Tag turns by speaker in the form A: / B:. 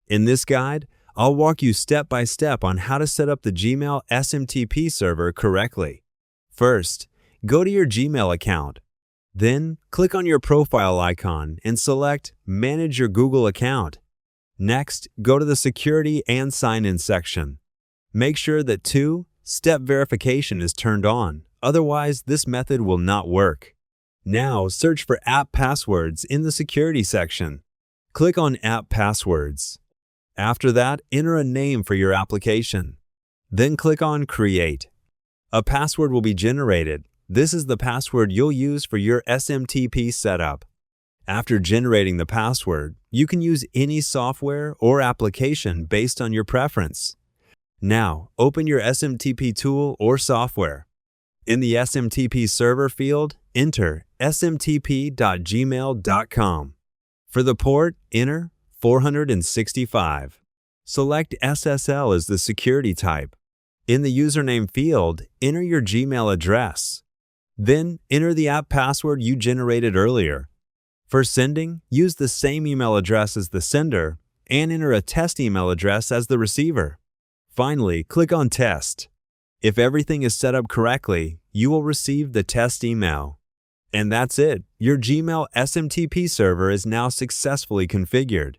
A: In this guide, I'll walk you step by step on how to set up the Gmail SMTP server correctly. First, go to your Gmail account. Then, click on your profile icon and select Manage your Google account. Next, go to the Security and Sign-in section. Make sure that two-step verification is turned on, otherwise this method will not work. Now, search for app passwords in the Security section. Click on App Passwords. After that, enter a name for your application. Then click on Create. A password will be generated. This is the password you'll use for your SMTP setup. After generating the password, you can use any software or application based on your preference. Now, open your SMTP tool or software. In the SMTP server field, enter smtp.gmail.com. For the port, enter 465. Select SSL as the security type. In the username field, enter your Gmail address. Then, enter the app password you generated earlier. For sending, use the same email address as the sender and enter a test email address as the receiver. Finally, click on Test. If everything is set up correctly, you will receive the test email. And that's it. Your Gmail SMTP server is now successfully configured.